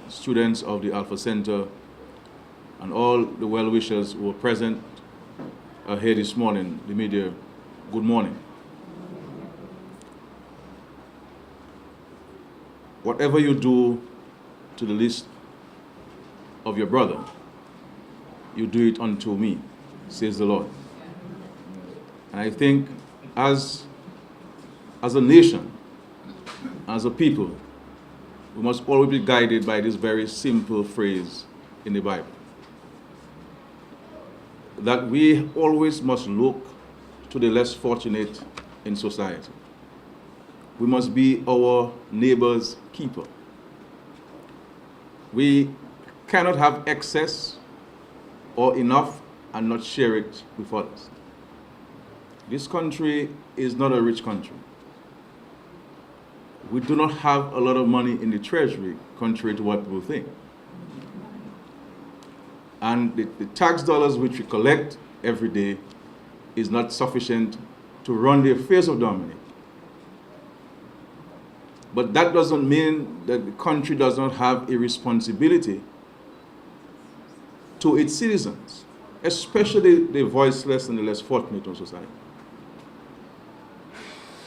students of the Alpha Center, and all the well-wishers who are present here this morning, the media, good morning. Whatever you do to the least of your brother, you do it unto me, says the Lord. And I think as a nation, as a people, we must always be guided by this very simple phrase in the Bible, that we always must look to the less fortunate in society. We must be our neighbor's keeper. We cannot have excess or enough and not share it with others. This country is not a rich country. We do not have a lot of money in the treasury, contrary to what people think. And the tax dollars which we collect every day is not sufficient to run the affairs of Dominica. But that doesn't mean that the country does not have a responsibility to its citizens, especially the voiceless and the less fortunate in society.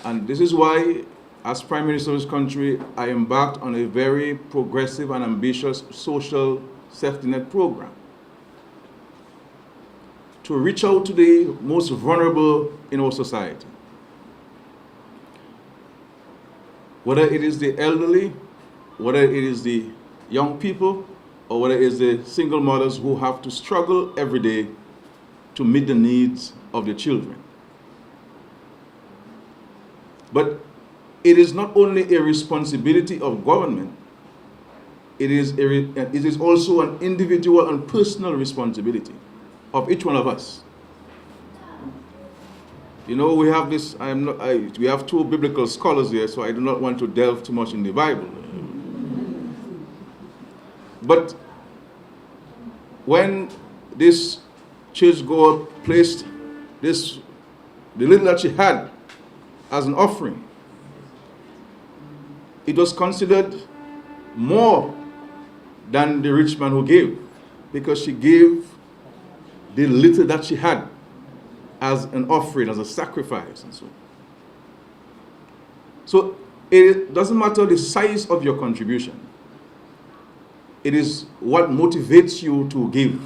And this is why, as Prime Minister of this country, I embarked on a very progressive and ambitious social safety net program to reach out to the most vulnerable in our society. Whether it is the elderly, whether it is the young people, or whether it is the single mothers who have to struggle every day to meet the needs of their children. But it is not only a responsibility of government, it is also an individual and personal responsibility of each one of us. You know, we have this, we have two biblical scholars here, so I do not want to delve too much in the Bible. But when this churchgoer placed the little that she had as an offering, it was considered more than the rich man who gave, because she gave the little that she had as an offering, as a sacrifice, and so on. So it doesn't matter the size of your contribution. It is what motivates you to give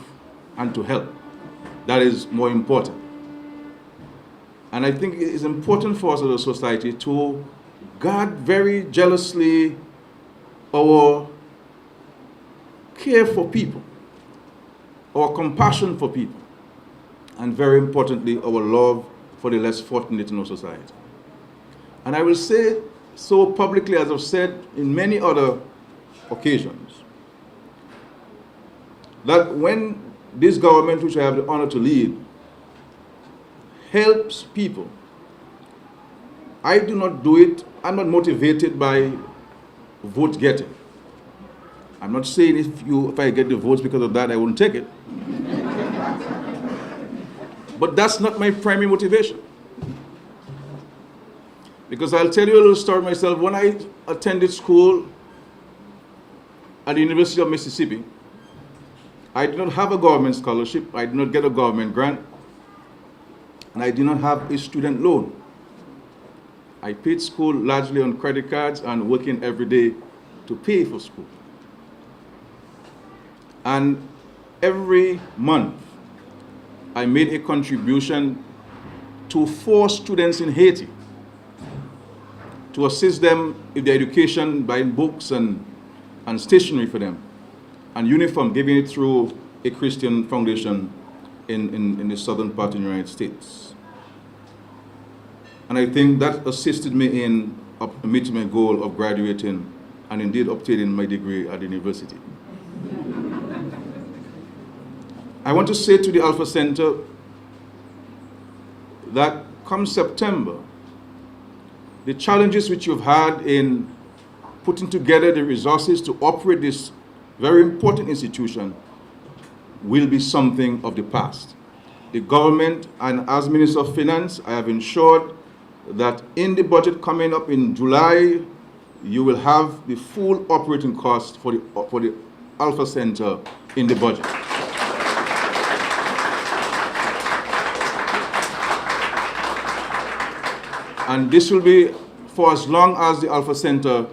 and to help that is more important. And I think it is important for us as a society to guard very jealously our care for people, our compassion for people, and very importantly, our love for the less fortunate in our society. And I will say so publicly, as I've said in many other occasions, that when this government, which I have the honor to lead, helps people, I do not do it, I'm not motivated by vote getting. I'm not saying if I get the votes because of that, I wouldn't take it. But that's not my primary motivation. Because I'll tell you a little story myself. When I attended school at the University of Mississippi, I did not have a government scholarship, I did not get a government grant, and I did not have a student loan. I paid school largely on credit cards and working every day to pay for school. And every month, I made a contribution to 4 students in Haiti to assist them in their education, buying books and stationery for them, and uniform, giving it through a Christian foundation in the southern part of the United States. And I think that assisted me in meeting my goal of graduating and indeed obtaining my degree at the university. I want to say to the Alpha Center that come September, the challenges which you've had in putting together the resources to operate this very important institution will be something of the past. The government, and as Minister of Finance, I have ensured that in the budget coming up in July, you will have the full operating cost for the Alpha Center in the budget. And this will be for as long as the Alpha Center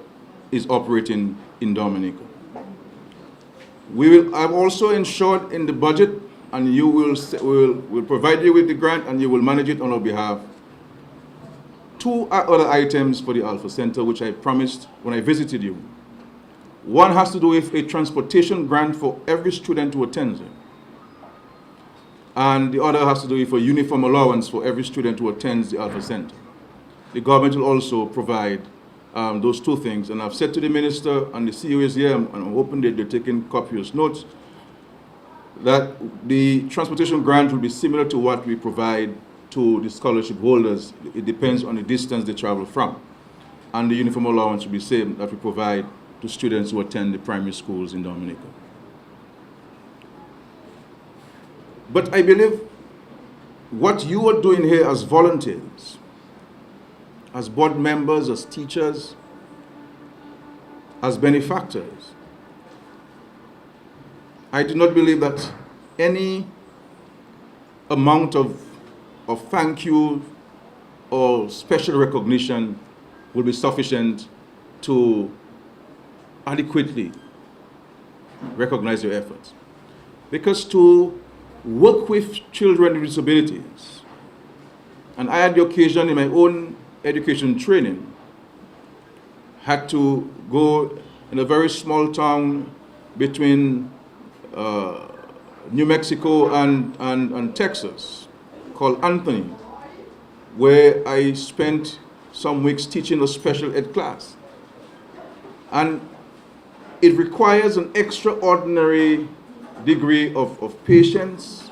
is operating in Dominica. I've also ensured in the budget, and we'll provide you with the grant, and you will manage it on our behalf, 2 other items for the Alpha Center, which I promised when I visited you. One has to do with a transportation grant for every student who attends it. And the other has to do with a uniform allowance for every student who attends the Alpha Center. The government will also provide those 2 things. And I've said to the minister, and the CEO is here, and I'm hoping that they're taking copious notes, that the transportation grant will be similar to what we provide to the scholarship holders. It depends on the distance they travel from. And the uniform allowance will be the same that we provide to students who attend the primary schools in Dominica. But I believe what you are doing here as volunteers, as board members, as teachers, as benefactors, I do not believe that any amount of thank you or special recognition will be sufficient to adequately recognize your efforts. Because to work with children with disabilities, and I had the occasion in my own education training, had to go in a very small town between New Mexico and Texas called Anthony, where I spent some weeks teaching a special ed class. And it requires an extraordinary degree of patience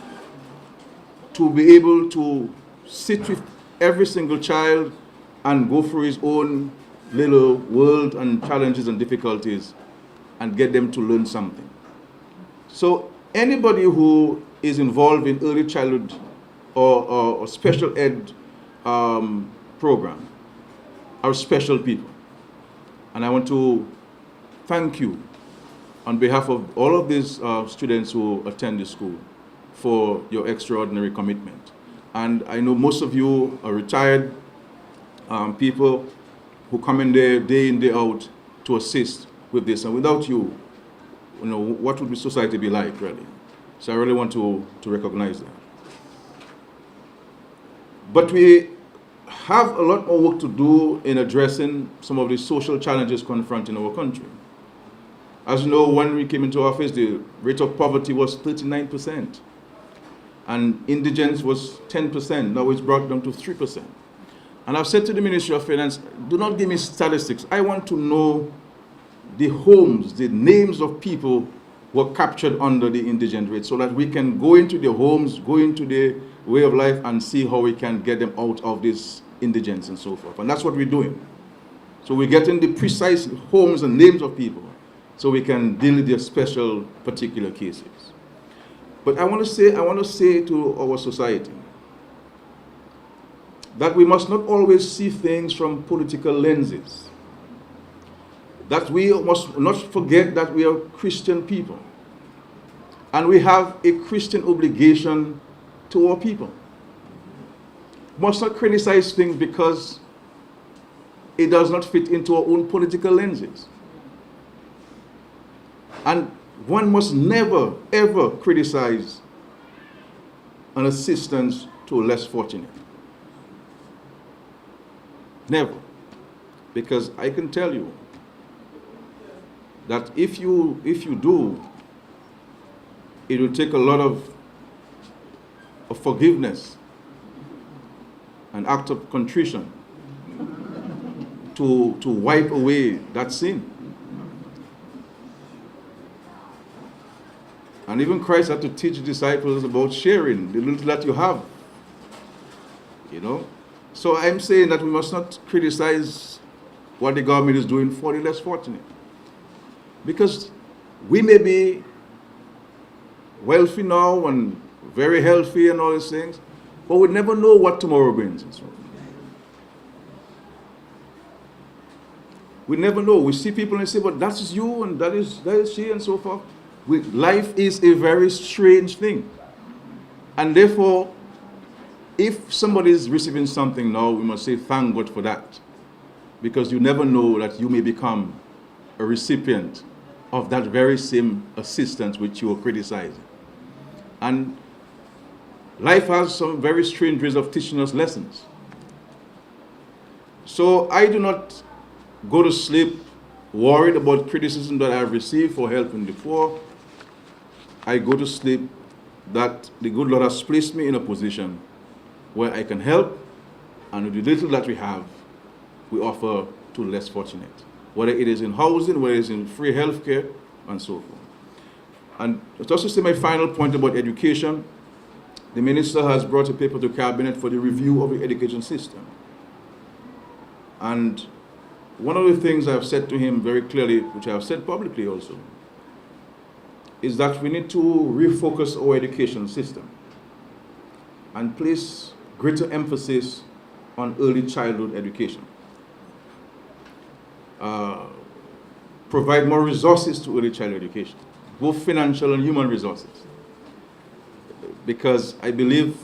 to be able to sit with every single child and go through his own little world and challenges and difficulties and get them to learn something. So anybody who is involved in early childhood or special ed program are special people. And I want to thank you on behalf of all of these students who attend the school for your extraordinary commitment. And I know most of you are retired people who come in there day in, day out to assist with this. And without you, what would the society be like, really? So I really want to recognize that. But we have a lot more work to do in addressing some of the social challenges confronting our country. As you know, when we came into office, the rate of poverty was 39%, and indigence was 10%. Now it's brought down to 3%. And I've said to the Ministry of Finance, do not give me statistics. I want to know the homes, the names of people who are captured under the indigent rate, so that we can go into their homes, go into their way of life, and see how we can get them out of this indigence and so forth. And that's what we're doing. So we're getting the precise homes and names of people so we can deal with their special particular cases. But I want to say to our society that we must not always see things from political lenses. That we must not forget that we are Christian people. And we have a Christian obligation to our people. We must not criticize things because it does not fit into our own political lenses. And one must never, ever criticize an assistance to a less fortunate. Never. Because I can tell you that if you do, it will take a lot of forgiveness, an act of contrition to wipe away that sin. And even Christ had to teach disciples about sharing the little that you have. So I'm saying that we must not criticize what the government is doing for the less fortunate. Because we may be wealthy now and very healthy and all these things, but we never know what tomorrow brings us. We never know. We see people and say, but that's you and that is she and so forth. Life is a very strange thing. And therefore, if somebody is receiving something now, we must say thank God for that. Because you never know that you may become a recipient of that very same assistance which you are criticizing. And life has some very strange ways of teaching us lessons. So I do not go to sleep worried about criticism that I've received for helping the poor. I go to sleep that the good Lord has placed me in a position where I can help, and with the little that we have, we offer to less fortunate. Whether it is in housing, whether it is in free health care, and so forth. And just to say my final point about education, the minister has brought a paper to cabinet for the review of the education system. And one of the things I've said to him very clearly, which I've said publicly also, is that we need to refocus our education system and place greater emphasis on early childhood education. Provide more resources to early childhood education, both financial and human resources. Because I believe,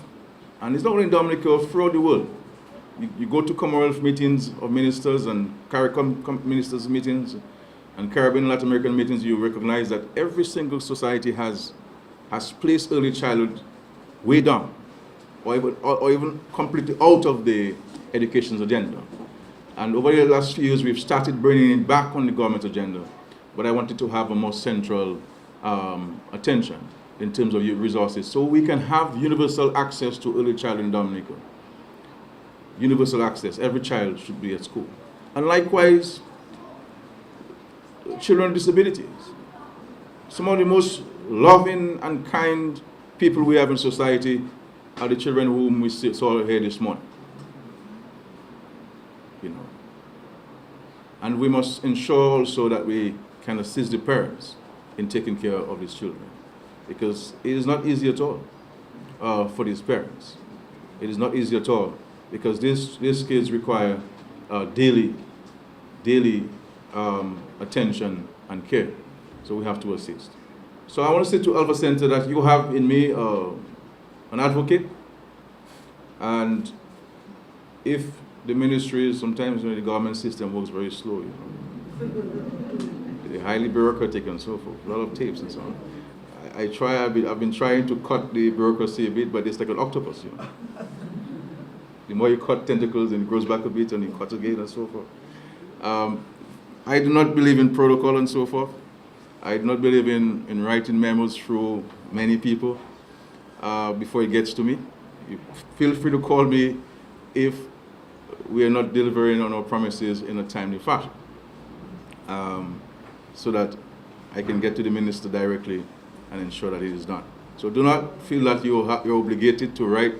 and it's not only in Dominica, throughout the world, you go to Commonwealth meetings of ministers and CARICOM ministers meetings and Caribbean and Latin American meetings, you recognize that every single society has placed early childhood way down, or even completely out of the education agenda. And over the last few years, we've started bringing it back on the government agenda, but I wanted to have a more central attention in terms of resources, so we can have universal access to early childhood in Dominica. Universal access, every child should be at school. And likewise, children with disabilities. Some of the most loving and kind people we have in society are the children whom we saw here this morning. You know. And we must ensure also that we can assist the parents in taking care of these children, because it is not easy at all for these parents. It is not easy at all, because these kids require daily attention and care. So we have to assist. So I want to say to Alpha Center that you have in me an advocate, and if the ministry, sometimes the government system works very slow, you know. They're highly bureaucratic and so forth, a lot of tapes and so on. I've been trying to cut the bureaucracy a bit, but it's like an octopus, you know. The more you cut tentacles, and it grows back a bit, and you cut again, and so forth. I do not believe in protocol and so forth. I do not believe in writing memos through many people before it gets to me. You feel free to call me if we are not delivering on our promises in a timely fashion, so that I can get to the minister directly and ensure that it is done. So do not feel that you're obligated to write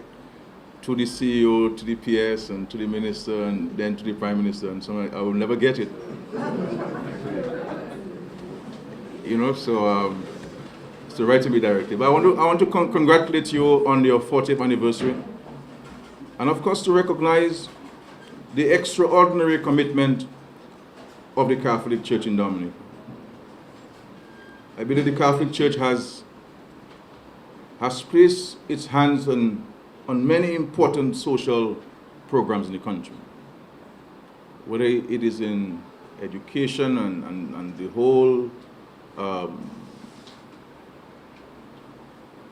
to the CEO, to the PS, and to the minister, and then to the Prime Minister, and so on. I will never get it. You know, so write to me directly. But I want to congratulate you on your 40th anniversary, and of course to recognize the extraordinary commitment of the Catholic Church in Dominica. I believe the Catholic Church has placed its hands on many important social programs in the country, whether it is in education and the whole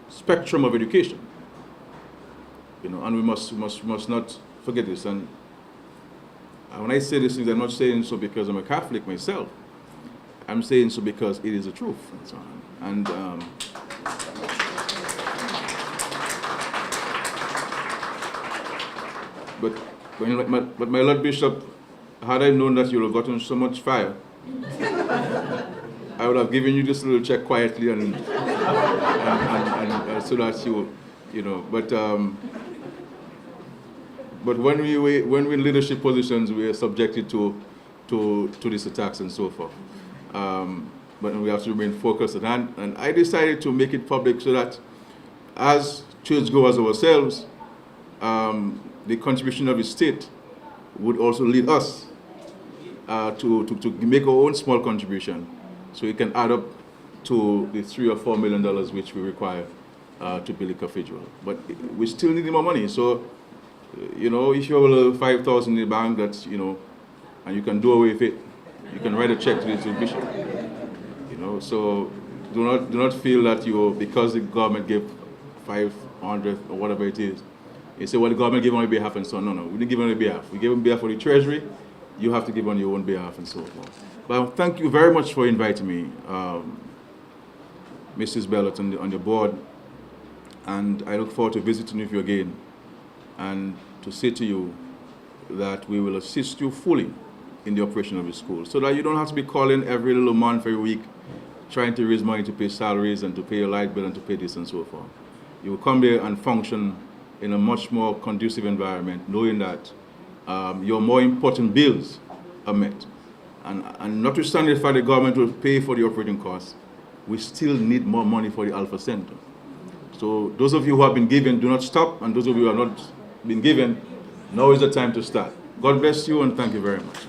spectrum of education. You know, and we must not forget this. And when I say these things, I'm not saying so because I'm a Catholic myself. I'm saying so because it is the truth, and so on. And but my Lord Bishop, had I known that you would have gotten so much fire, I would have given you this little check quietly and so that you know. But when we're in leadership positions, we are subjected to these attacks and so forth. But we have to remain focused. And I decided to make it public so that as churchgoers ourselves, the contribution of the state would also lead us to make our own small contribution, so it can add up to the $3 or $4 million which we require to build a cathedral. But we still need more money. So, if you have a little 5,000 in the bank, that's, and you can do away with it, you can write a check to the bishop. So do not feel that because the government gave 500 or whatever it is, you say, well, the government gave on your behalf and so on. No, we didn't give on your behalf. We gave on behalf of the treasury. You have to give on your own behalf and so forth. But thank you very much for inviting me, Mrs. Bellot, on the board. And I look forward to visiting with you again and to say to you that we will assist you fully in the operation of the school, so that you don't have to be calling every little month, every week, trying to raise money to pay salaries and to pay your light bill and to pay this and so forth. You will come there and function in a much more conducive environment, knowing that your more important bills are met. And notwithstanding the fact the government will pay for the operating costs, we still need more money for the Alpha Center. So those of you who have been given, do not stop, and those of you who have not been given, now is the time to start. God bless you, and thank you very much.